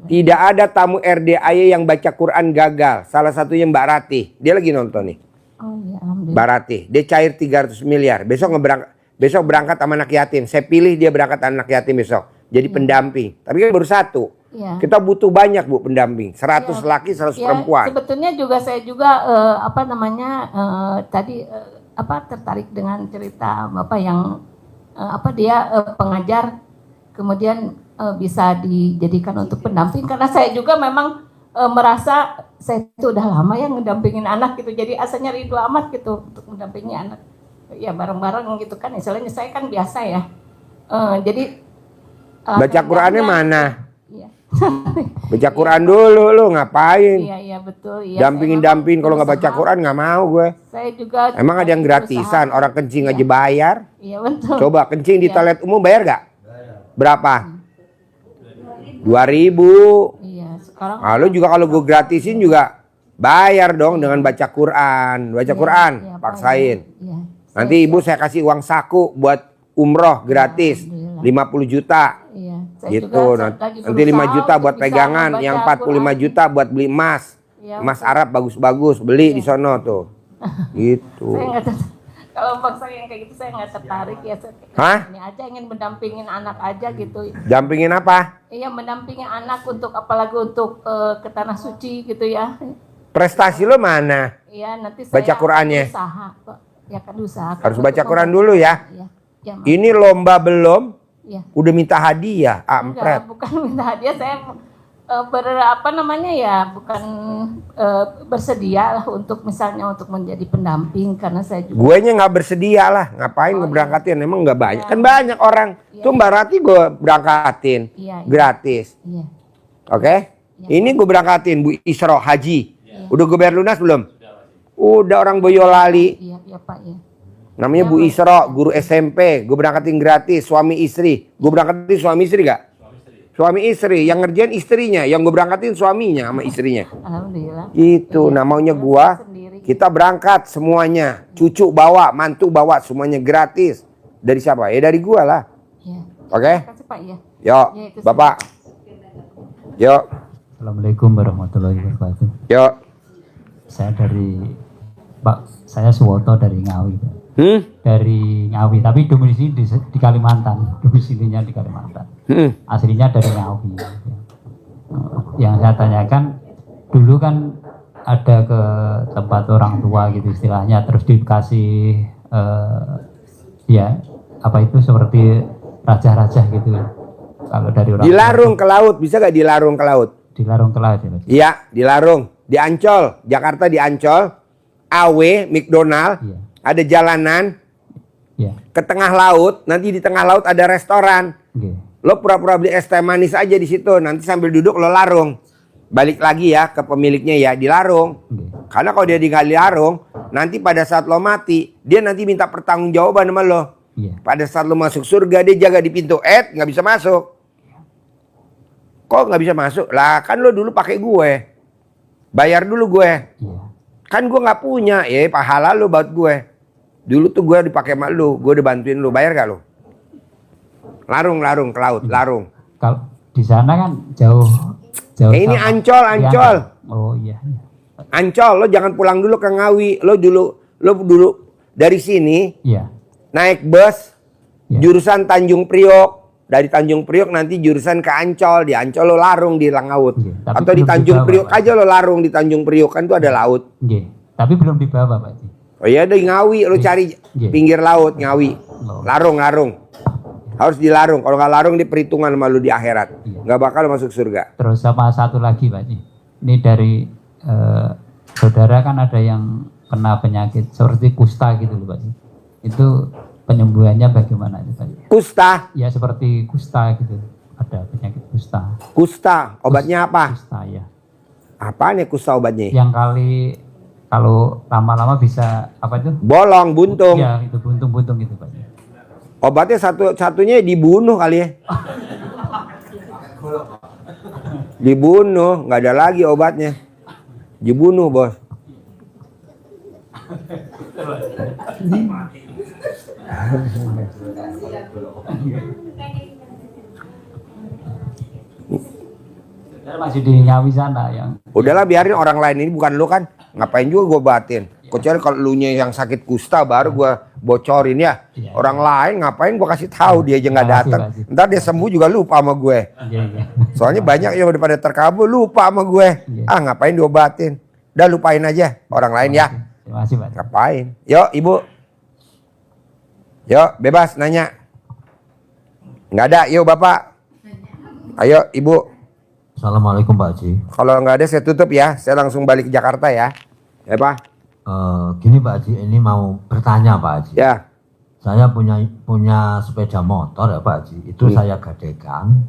Tidak ada tamu RDAY yang baca Quran gagal. Salah satunya Mbak Ratih. Dia lagi nonton nih. Oh ya alhamdulillah. Mbak Ratih. Dia cair 300 miliar. Besok berangkat sama anak yatim. Saya pilih dia berangkat anak yatim besok. Jadi pendamping. Tapi kan baru 1. Ya. Kita butuh banyak Bu pendamping. 100 laki, 100 perempuan. Sebetulnya saya juga tadi tertarik dengan cerita Bapak yang dia pengajar kemudian bisa dijadikan untuk pendamping karena saya juga memang merasa saya itu udah lama ya ngedampingin anak gitu. Jadi asalnya rindu amat gitu untuk mendampingi anak. Ya bareng-bareng gitu kan. Istilahnya saya kan biasa ya. Jadi Baca Qurannya mana? Iya. Baca Quran dulu lu ngapain? Iya betul. Iya, Dampingin kalau nggak baca Quran nggak mau gue. Saya juga. Emang ada yang gratisan? Orang kencing aja bayar. Iya betul. Coba kencing di Iya. toilet umum bayar gak? Berapa? 2.000. Iya sekarang. Lalu juga kalau gue gratisin juga bayar dong dengan baca Quran. Baca Quran, Iya, Pak. paksain. Iya. Nanti ibu saya kasih uang saku buat umroh gratis. Alhamdulillah. 50 juta. Iya. Saya Gitu. juga Nanti lagi 5 berusaha juta untuk buat bisa pegangan. membaca Yang 45 Al-Quran. juta buat beli emas. Iya, Emas betul. Arab bagus-bagus. Beli di sono tuh. Gitu. Saya nggak kalau bangsa yang kayak gitu saya nggak tertarik ya. Hah? Ini aja ingin mendampingin anak aja gitu. Dampingin apa? Iya mendampingi anak untuk apalagi untuk ke tanah suci gitu ya. Prestasi lo mana? Iya nanti saya Baca Qurannya. usaha kok. Ya kan usaha. Harus baca Quran dulu ya. Iya. Ya, Mas. Ini lomba belum, Ya. udah minta hadiah, Enggak, ampret. bukan minta hadiah, saya bukan bersedia lah untuk misalnya untuk menjadi pendamping karena saya juga Gue nya nggak bersedia lah, ngapain Oh, ngeberangkatin? Emang nggak banyak, Iya. kan banyak orang. Iya. Tuh Mbak Rati gue berangkatin, Iya, iya. gratis, iya. oke? Iya. Ini gue berangkatin Bu Isro Haji, Iya. udah gue bayar lunas belum? Udah orang Boyolali, Iya, iya Pak ya. namanya Iya, Bu Pak. Isro, guru SMP, gue berangkatin gratis, suami istri, gue berangkatin suami istri gak? Suami istri, yang ngerjain istrinya, yang gue berangkatin suaminya sama istrinya. Alhamdulillah. Gitu, Iya. nah maunya Saya gua, sendiri. kita berangkat semuanya. Cucu bawa, mantu bawa, semuanya gratis. Dari siapa? Ya dari gua lah. Iya. Oke? Terima kasih Pak ya. Yuk, Ya, itu Bapak. Yuk, Assalamualaikum warahmatullahi wabarakatuh. yuk. Saya saya Suwoto dari Ngawi, Pak. Dari Ngawi, tapi domisili di Kalimantan, domisilinya di Kalimantan. Aslinya dari Ngawi. Yang saya tanyakan, dulu kan ada ke tempat orang tua gitu istilahnya, terus dikasih ya apa itu seperti raja-raja gitu. Kalau dari orang Dilarung ke laut, bisa gak dilarung ke laut? dilarung ke laut ya, Pak? Iya, dilarung. Di Ancol, Jakarta di Ancol. AW, McDonald, Iya. ada jalanan, Iya. ke tengah laut, nanti di tengah laut ada restoran. Oke. Lo pura-pura beli es teh manis aja di situ, nanti sambil duduk lo larung. Balik lagi ya ke pemiliknya ya, dilarung. Oke. Karena kalau dia tinggal dilarung, nanti pada saat lo mati, dia nanti minta pertanggungjawaban sama lo. Iya. Pada saat lo masuk surga, dia jaga di pintu, nggak bisa masuk. Kok nggak bisa masuk? Lah kan lo dulu pakai gue, bayar dulu gue. Iya. Kan gue nggak punya, pahala lo buat gue. Dulu tuh gue dipakai sama lo, gue udah bantuin lo, bayar gak lo? Larung ke laut, larung. Kalau di sana kan jauh Ini sama- Ancol, Ancol. Iya. Oh iya. Iya. Ancol, lo jangan pulang dulu ke Ngawi. Lo dulu dari sini Iya. naik bus Iya. jurusan Tanjung Priok. Dari Tanjung Priok nanti jurusan ke Ancol. Di Ancol lo larung di Langaut. Iya, tapi Atau di belum Tanjung dibawa, Priok Pak. aja lo larung di Tanjung Priok, kan tuh ada laut. Iya. Tapi belum dibawa Pak. Oh iya, di Ngawi lo cari Iya. pinggir laut Ngawi. Oh. Larung. Harus dilarung. Kalau nggak larung di perhitungan sama lo di akhirat. Iya. Nggak bakal lo masuk surga. Terus sama satu lagi Pak. Ini dari saudara kan ada yang kena penyakit seperti kusta gitu loh Pak. Itu penyembuhannya bagaimana itu Pak? Kusta, Ya seperti kusta gitu. Ada penyakit kusta. kusta, obatnya apa? Kusta ya. Apaan ya kusta obatnya? Yang kali kalau lama-lama bisa apa itu? Bolong, buntung. Ya itu buntung-buntung gitu Pak. Obatnya satunya dibunuh kali ya. Dibunuh, nggak ada lagi obatnya. Dibunuh bos. Saudara masih di Ngawi sana yang Udahlah biarin orang lain, ini bukan lu kan. Ngapain juga gue batin. Kecuali kalau lu nya yang sakit kusta baru gue bocorin ya. Iya. Orang lain ngapain gue kasih tahu, dia aja nggak Makasih, datang. makasih. Ntar dia sembuh juga lupa sama gue. iya iya. Soalnya banyak yang udah pada terkabul lupa sama gue. Iya. Ngapain diobatin? Udah lupain aja orang lain ya. Terima kasih Pak. Ngapain? Yuk ibu. Yuk bebas nanya. Nggak ada, yuk bapak. Ayo ibu. Assalamualaikum Pak Haji. Kalau nggak ada saya tutup ya. Saya langsung balik ke Jakarta ya. Ya Pak? Gini Pak Haji, ini mau bertanya Pak Haji. Ya. Saya punya sepeda motor ya Pak Haji. Itu saya gadekan.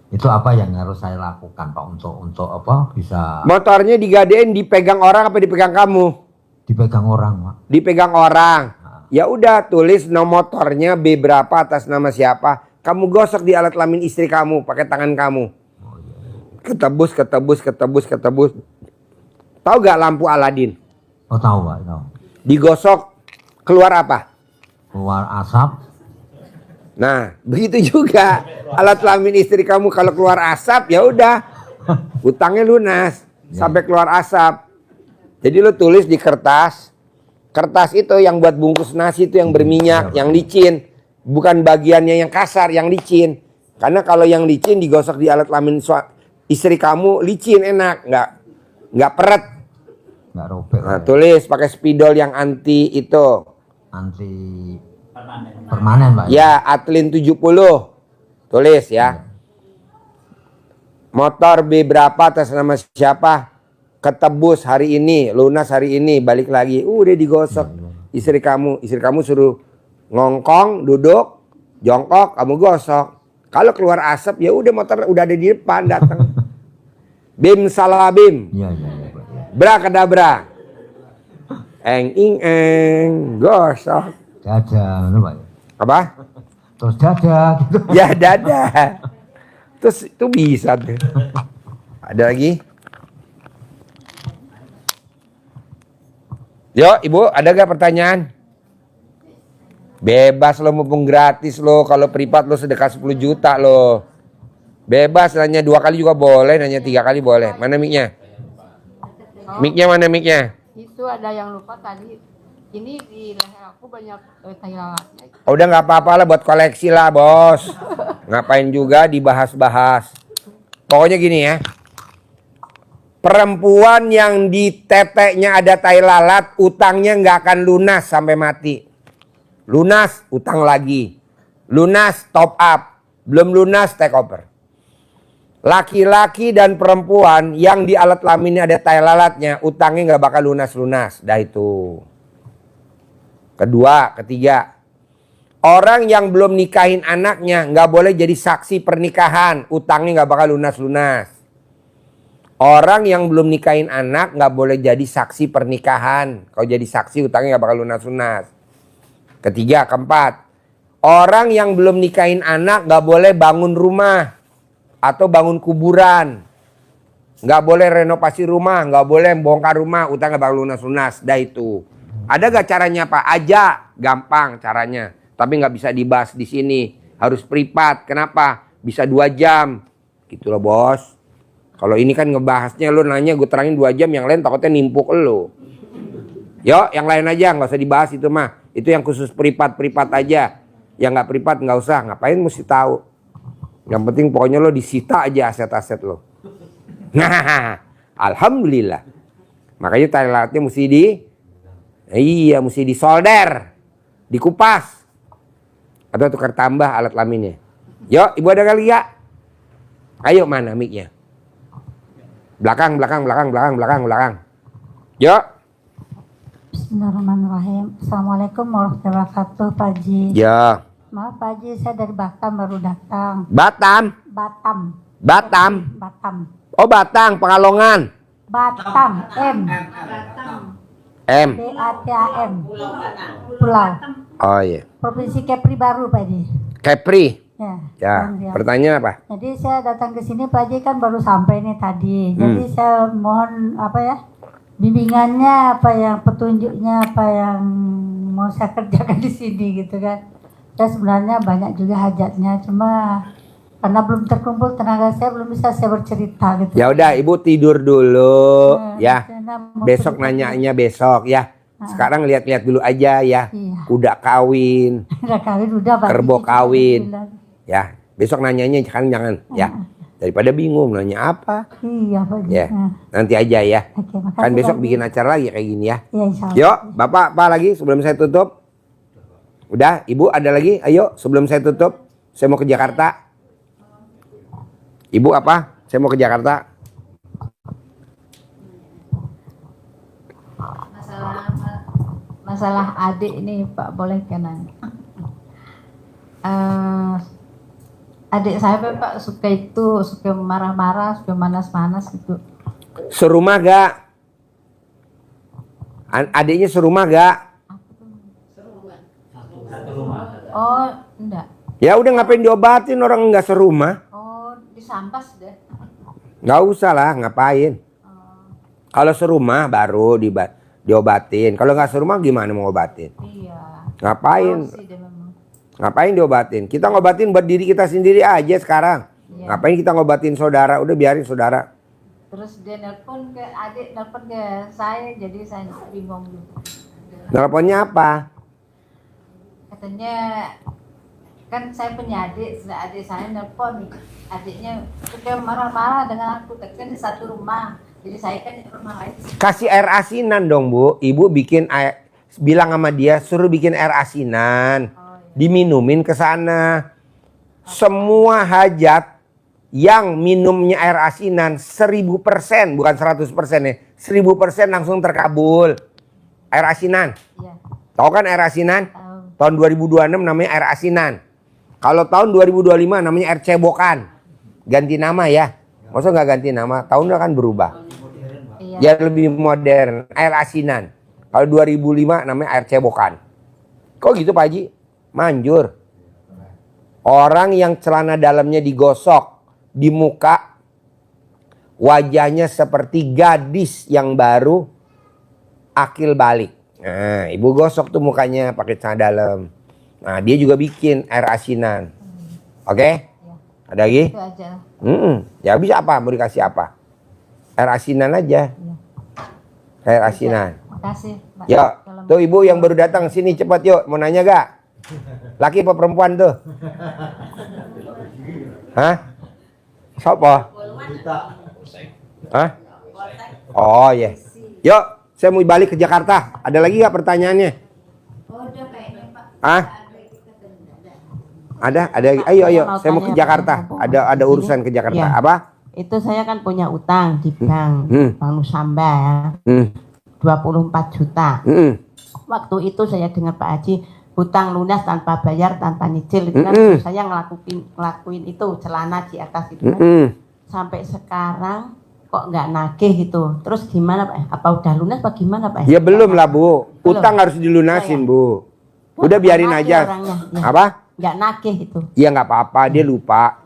Itu apa yang harus saya lakukan Pak untuk apa bisa Motornya digadein dipegang orang apa dipegang kamu? dipegang orang Pak? Dipegang orang. Ya udah tulis nomor motornya B berapa atas nama siapa. Kamu gosok di alat kelamin istri kamu pakai tangan kamu. Ketebus. Tahu gak lampu Aladin? Oh tahu Pak, tahu. Digosok keluar apa? Keluar asap. Nah, begitu juga alat kelamin istri kamu kalau keluar asap ya udah utangnya lunas sampai keluar asap. Jadi lo tulis di kertas. Kertas itu yang buat bungkus nasi itu yang berminyak, yang licin, bukan bagiannya yang kasar, yang licin. Karena kalau yang licin digosok di alat kelamin istri kamu licin enak, nggak peret. Nggak robek. Nah, tulis pakai spidol yang anti itu. Anti Permanen Pak. Ya, Atlin 70. Tulis ya. Motor B berapa atas nama siapa? Ketebus hari ini, lunas hari ini, balik lagi. Udah digosok. Istri kamu suruh ngongkong, duduk, jongkok, kamu gosok. Kalau keluar asap ya udah motor udah ada di depan datang. Bim salah bim. Iya Pak. Ya. Bra kedabra. Eng ing eng, gosok. Dada, itu Pak. Apa? Terus dada gitu. Ya dada. Terus itu bisa tuh. Ada lagi? Yo, Ibu, ada gak pertanyaan? Bebas lo, mumpung gratis lo. Kalau privat lo sedekah 10 juta lo. Bebas, nanya 2 kali juga boleh, nanya 3 kali boleh. Mana mic-nya? Mic-nya mana mic-nya? Itu ada yang lupa tadi. Ini di leher aku banyak tai lalatnya. Oh, udah nggak apa-apa lah buat koleksi lah, bos. Ngapain juga dibahas-bahas. Pokoknya gini ya. Perempuan yang di teteknya ada tai lalat, utangnya nggak akan lunas sampai mati. Lunas, utang lagi. Lunas, top up. Belum lunas, take over. Laki-laki dan perempuan yang di alat kelaminnya ada tai lalatnya, utangnya nggak bakal lunas-lunas. Dah itu. Kedua, ketiga. Orang yang belum nikahin anaknya nggak boleh jadi saksi pernikahan. Utangnya nggak bakal lunas-lunas. Orang yang belum nikahin anak nggak boleh jadi saksi pernikahan. Kalau jadi saksi utangnya nggak bakal lunas-lunas. Ketiga, keempat. Orang yang belum nikahin anak nggak boleh bangun rumah. Atau bangun kuburan. Nggak boleh renovasi rumah. Nggak boleh bongkar rumah. Utang nggak bakal lunas-lunas. Dah itu. Ada gak caranya Pak? Aja. Gampang caranya. Tapi nggak bisa dibahas di sini. Harus privat. Kenapa? Bisa 2 jam. Gitu loh bos. Kalau ini kan ngebahasnya lo nanya gue terangin 2 jam. Yang lain takutnya nimpuk lo. Yuk yang lain aja. Nggak usah dibahas itu mah. Itu yang khusus privat aja. Yang nggak privat nggak usah. Ngapain mesti tahu. Yang penting pokoknya lo disita aja aset-aset lo. Nah, alhamdulillah. Makanya tai lalatnya mesti mesti disolder, dikupas, atau tukar tambah alat kelaminnya. Yuk, Ibu ada kali ya? Ayo mana mic-nya? Belakang. Yuk. Bismillahirrahmanirrahim. Assalamualaikum warahmatullahi wabarakatuh, Pak Haji. Ya. Maaf Pak Haji, saya dari Batam baru datang. Batam. Oh Batang, Pekalongan. Batam, M. BATAM. Pulau. Oh iya. Provinsi Kepri baru Pak Haji. Kepri. Ya. Ya. Kemudian. Pertanyaan apa? Jadi saya datang ke sini Pak Haji kan baru sampai nih tadi. Jadi saya mohon bimbingannya, petunjuknya apa yang mau saya kerjakan di sini gitu kan. Saya sebenarnya banyak juga hajatnya, cuma karena belum terkumpul tenaga saya belum bisa saya bercerita gitu. Ya udah, Ibu tidur dulu ya. Mau Besok cerita. nanyanya besok ya. Sekarang lihat-lihat dulu aja ya. Iya. Kuda kawin, Udah kawin udah Pak. kerbau kawin. Alhamdulillah. Ya, besok nanyanya jangan ya. Daripada bingung nanya apa. Iya Pak. Ya, nanti aja ya. Oke, makasih, Kan besok Pak. bikin acara lagi kayak gini ya. Iya, insya Allah. Yuk, Bapak apa lagi sebelum saya tutup? Udah, Ibu ada lagi? Ayo sebelum saya tutup. Saya mau ke Jakarta. Ibu apa? Saya mau ke Jakarta. Masalah adik ini Pak, boleh kan nanya? Adik saya Pak suka marah-marah, suka manas-manas gitu. Serumah gak? Adiknya serumah gak? Oh, enggak. Ya udah ngapain diobatin orang nggak serumah? Oh, disampas deh. Nggak usah lah, ngapain? Kalau serumah baru diobatin. Kalau nggak serumah gimana mau obatin? Iya. Ngapain? Tahu sih dia memang. Ngapain diobatin? Kita ngobatin buat diri kita sendiri aja sekarang. Iya. Ngapain kita ngobatin saudara? Udah biarin saudara. Terus dia nelpon ke adik, nelpon ke saya, jadi saya bingung gitu. Nelponnya apa? Katanya kan saya punya adik saya nelpon, adiknya suka marah-marah dengan aku, tapi kan di satu rumah, jadi saya kan di rumah lain. Kasih air asinan dong Bu. Ibu bikin air, bilang sama dia suruh bikin air asinan. Oh Diminumin ke sana. Semua hajat yang minumnya air asinan 1000%, bukan 100% ya. 1000% langsung terkabul. Air asinan. Iya. Tahu kan air asinan? Tahu. Tahun 2026 namanya air asinan. Kalau tahun 2025 namanya air cebokan. Ganti nama ya. Masa nggak ganti nama? Tahunnya kan berubah. Iya. Dia lebih modern. Air asinan. Kalau 2005 namanya air cebokan. Kok gitu Pak Haji? Manjur. Orang yang celana dalamnya digosok di muka, wajahnya seperti gadis yang baru akil balik. Nah, ibu gosok tuh mukanya pakai celana dalam. Nah, dia juga bikin air asinan. Oke? Ada lagi? Itu aja. Ya bisa apa? Mau dikasih apa? Air asinan aja. Air asinan. Makasih, Pak. Yuk, Kalau- tuh ibu yang baru datang sini cepat yuk. Mau nanya gak? Laki apa perempuan tuh? Hah? Siapa? Hah? Oh iya. Yuk, saya mau balik ke Jakarta. Ada lagi gak pertanyaannya? Oh, udah kayaknya Pak. Hah? Ada lagi. Ayo, saya mau ke Jakarta. Ada urusan ke Jakarta. Iya. Apa? Itu saya kan punya utang di bank, Bank Nusamba ya. Hmm. 24 juta. Waktu itu saya dengar Pak Haji, hutang lunas tanpa bayar, tanpa nyicil. Itu kan saya ngelakuin itu, celana di atas itu kan. Sampai sekarang kok nggak nagih gitu. Terus gimana Pak? Apa udah lunas apa gimana Pak? Ya belum lah Bu. Belum. Utang harus dilunasin Bu. Kok Udah nggak biarin nagih aja. orangnya? Ya. Apa? Nggak nagih itu. Ya nggak apa-apa, dia lupa.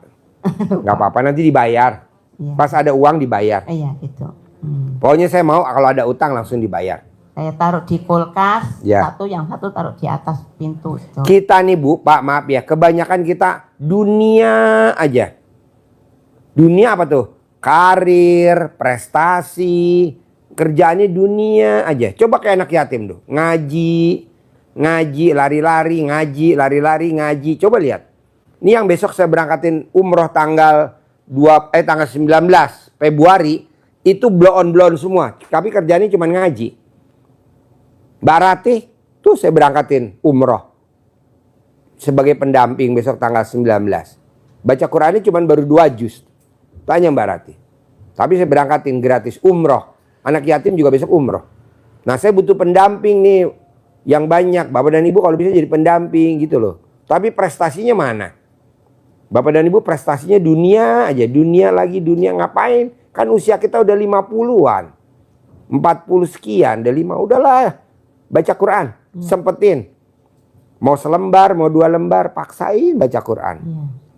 Nggak apa-apa, nanti dibayar. Iya. Pas ada uang dibayar. Iya gitu. Pokoknya saya mau kalau ada utang langsung dibayar. Saya taruh di kulkas, Ya. yang satu taruh di atas pintu. Itu. Kita nih Bu, Pak maaf ya, kebanyakan kita dunia aja. Dunia apa tuh? Karir, prestasi, kerjaannya dunia aja. Coba kayak anak yatim tuh, ngaji, lari-lari, ngaji. Coba lihat. Ini yang besok saya berangkatin umroh tanggal 19 Februari. Itu blow on semua. Tapi kerjanya cuma ngaji. Mbak Ratih, tuh saya berangkatin umroh. Sebagai pendamping besok tanggal 19. Baca Qurannya cuma baru 2 juz. Tanya Mbak Ratih. Tapi saya berangkatin gratis umroh. Anak yatim juga besok umroh. Nah saya butuh pendamping nih. Yang banyak. Bapak dan Ibu kalau bisa jadi pendamping gitu loh. Tapi prestasinya mana? Bapak dan Ibu prestasinya dunia aja. Dunia lagi, dunia ngapain? Kan usia kita udah 50-an. 40 sekian, udah 5. Udahlah, baca Quran. Sempetin. Mau selembar, mau 2 lembar, paksain baca Quran.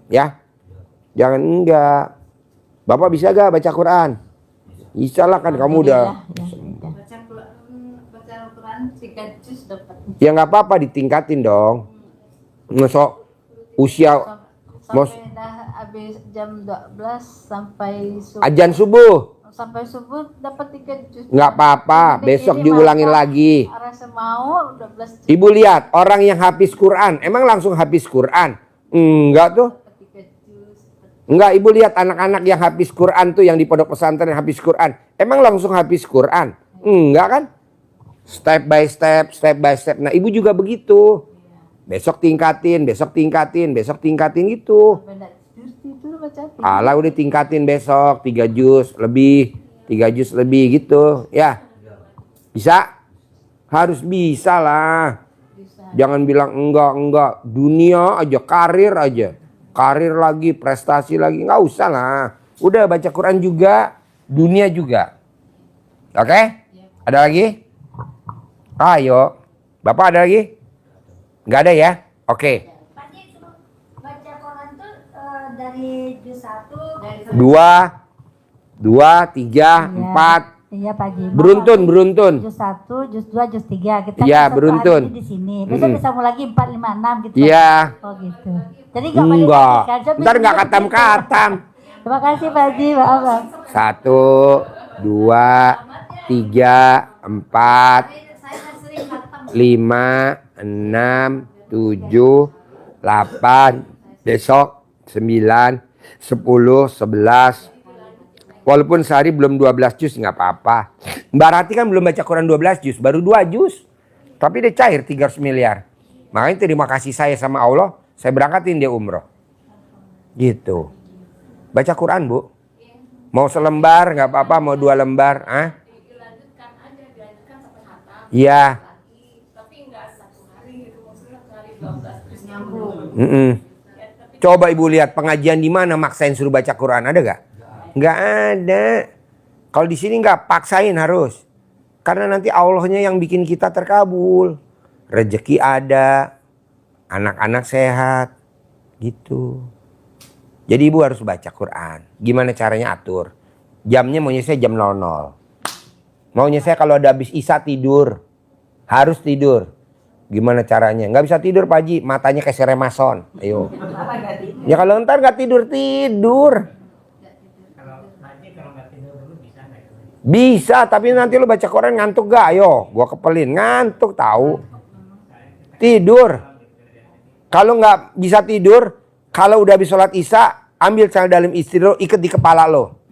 Ya. Jangan enggak. Bapak bisa gak baca Quran? Bisa lah kan kamu udah. Baca Al-Quran 3 juz dapat. Ya nggak apa-apa, ditingkatin dong. Ngesok usia Sampai dah habis jam 12 sampai subuh. ajan subuh. Sampai subuh dapat 3 juz. Nggak apa-apa, Jadi besok ini diulangin masa lagi. Rasa mau 12 juz. Ibu lihat, orang yang habis Quran, emang langsung habis Quran? Enggak tuh. 3 juz. Enggak, Ibu lihat anak-anak yang habis Quran tuh, yang di pondok pesantren habis Quran. Emang langsung habis Quran? Enggak kan? Step by step, step by step. Nah, Ibu juga begitu. Besok tingkatin, besok tingkatin, besok tingkatin gitu. Beda juz itu baca. Alah udah tingkatin besok 3 juz lebih, 3 juz lebih gitu, ya. Bisa? Harus bisa lah. Jangan bilang enggak, dunia aja, karir aja. Karir lagi, prestasi lagi, nggak usah lah. Udah baca Quran juga, dunia juga. Oke? Ada lagi? Ayo. Bapak ada lagi? Nggak ada ya? Oke. Baca Quran tuh dari juz 1 2, 3, 4. Iya Pak Haji. Beruntun. Juz 1, juz 2, juz 3. Kita Iya, kan satu beruntun. hari di sini. Besok bisa mulai lagi 4, 5, 6 gitu. Iya. Oh gitu. Jadi nggak boleh Enggak. kan? Ntar nggak katam-katam. Terima kasih Pak Haji. Maaf Bang. 1, 2, 3, 4, 5, 6, 7, 8, besok 9, 10, 11. Walaupun sehari belum 12 juz nggak apa-apa. Mbak Rati kan belum baca Quran 12 juz, baru 2 juz. Tapi dia cair 300 miliar. Makanya terima kasih saya sama Allah, saya berangkatin dia umroh. Gitu. Baca Quran, Bu. Mau selembar nggak apa-apa, mau 2 lembar, ah? Dilanjutkan aja, dilanjutkan sampai hatam. Iya. Tapi nggak 1 hari gitu, maksudnya sehari 12 terus nyambung. Coba Ibu lihat pengajian di mana maksain suruh baca Quran, ada gak? Nggak ada. Kalau di sini nggak paksain harus. Karena nanti Allahnya yang bikin kita terkabul. Rezeki ada, anak-anak sehat, gitu. Jadi Ibu harus baca Quran. Gimana caranya atur? Jamnya maunya saya jam 00. Maunya saya kalau ada habis Isya tidur. Harus tidur. Gimana caranya? Nggak bisa tidur Pak Haji, matanya kayak seremason. Ayo. Ya kalau ntar nggak tidur. Bisa, tapi nanti lu baca Quran ngantuk gak? Ayo, gua kepelin. Ngantuk tahu. Tidur. Kalau nggak bisa tidur, kalau udah habis sholat Isya, ambil celana dalam istri lo, ikat di kepala lo.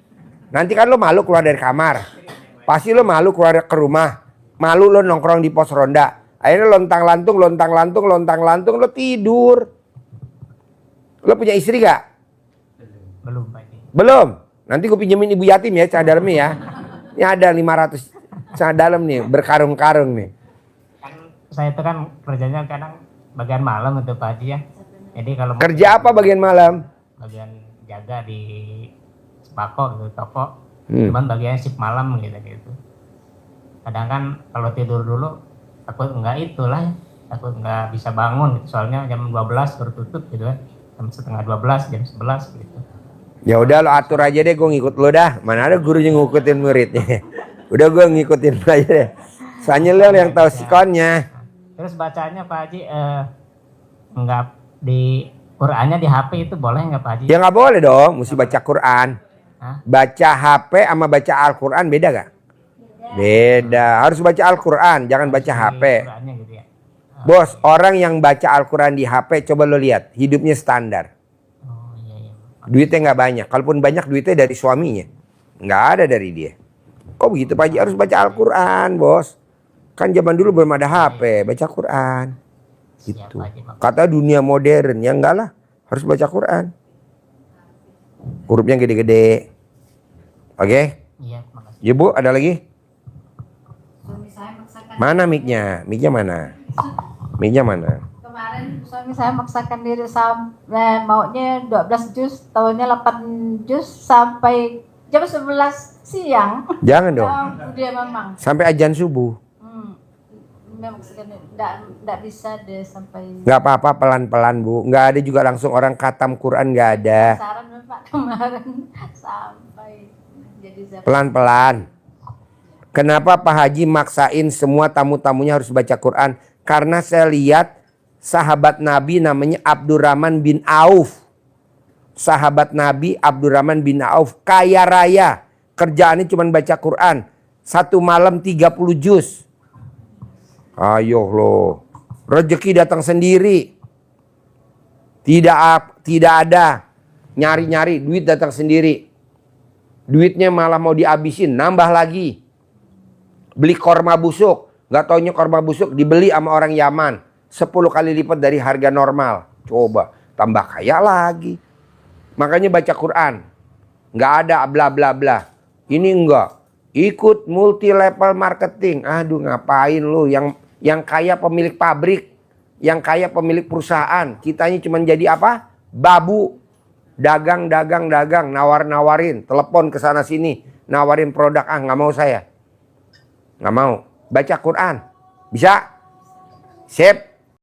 Nanti kan lo malu keluar dari kamar. Pasti lo malu keluar ke rumah. Malu lo nongkrong di pos ronda. Akhirnya lontang-lantung, lo tidur. Lo punya istri gak? Belum Pak Haji. Belum. Nanti gue pinjemin ibu yatim ya, celana dalamnya ya. Ini ada 500 celana dalam nih, berkarung-karung nih. Kan saya itu kan kerjanya kadang bagian malam itu Pak Haji ya. Jadi kalau Kerja apa bagian malam? bagian jaga di Sepako gitu, toko. Cuman bagian shift malam gitu. Kadang kan kalau tidur dulu takut enggak itulah ya. Takut enggak bisa bangun gitu. Soalnya jam 12 baru tutup gitu ya. Jam setengah 12, jam 11 gitu. Ya udah lo atur aja deh, gue ngikut lo dah. Mana ada gurunya ngikutin muridnya. Udah gue ngikutin lo aja deh. Soalnya lo yang tahu sikonnya. Terus bacanya Pak Haji enggak di Qurannya di HP itu boleh nggak Pak Haji? Ya nggak boleh dong, mesti baca Quran. Hah? Baca HP sama baca Al-Quran beda gak? Beda. Harus baca Al-Quran, jangan baca HP. Qurannya gitu ya. Bos, orang yang baca Al-Quran di HP, coba lo lihat, hidupnya standar. Oh iya. Duitnya nggak banyak. Kalaupun banyak duitnya dari suaminya, nggak ada dari dia. Kok begitu Pak Haji? Harus baca Al-Quran, bos. Kan zaman dulu belum ada HP, baca Quran. Gitu. Kata dunia modern, ya enggak lah. Harus baca Quran. Hurufnya gede-gede. Oke? Iya, makasih. Ya Bu, ada lagi? Suami saya maksakan. Mana mic-nya? Mic-nya mana? Mic-nya mana? Kemarin suami saya maksakan diri sampai maunya 12 juz, tahunya 8 juz sampai jam 11 siang. Jangan dong. Dia memang. Sampai azan subuh. Memang enggak bisa deh sampai. Nggak apa-apa, pelan-pelan Bu. Nggak ada juga langsung orang khatam Quran, nggak ada. Saran Pak kemarin sampai jadi Pelan-pelan. Kenapa Pak Haji maksain semua tamu-tamunya harus baca Quran? Karena saya lihat sahabat Nabi namanya Abdurrahman bin Auf. Sahabat Nabi Abdurrahman bin Auf kaya raya. Kerjaannya cuma baca Quran. 1 malam 30 juz. Ayo lo. Rezeki datang sendiri. Tidak ada. Nyari-nyari duit datang sendiri. Duitnya malah mau dihabisin, nambah lagi. Beli korma busuk. Gak taunya korma busuk dibeli sama orang Yaman. 10 kali lipat dari harga normal. Coba, tambah kaya lagi. Makanya baca Quran. Gak ada bla bla bla. Ini enggak. Ikut multi level marketing. Aduh, ngapain lu? Yang kaya pemilik pabrik. Yang kaya pemilik perusahaan. Kitanya cuma jadi apa? Babu. Dagang. Nawar-nawarin. Telepon ke sana sini. Nawarin produk. Ah, nggak mau saya. Nggak mau. Baca Quran. Bisa? Sip.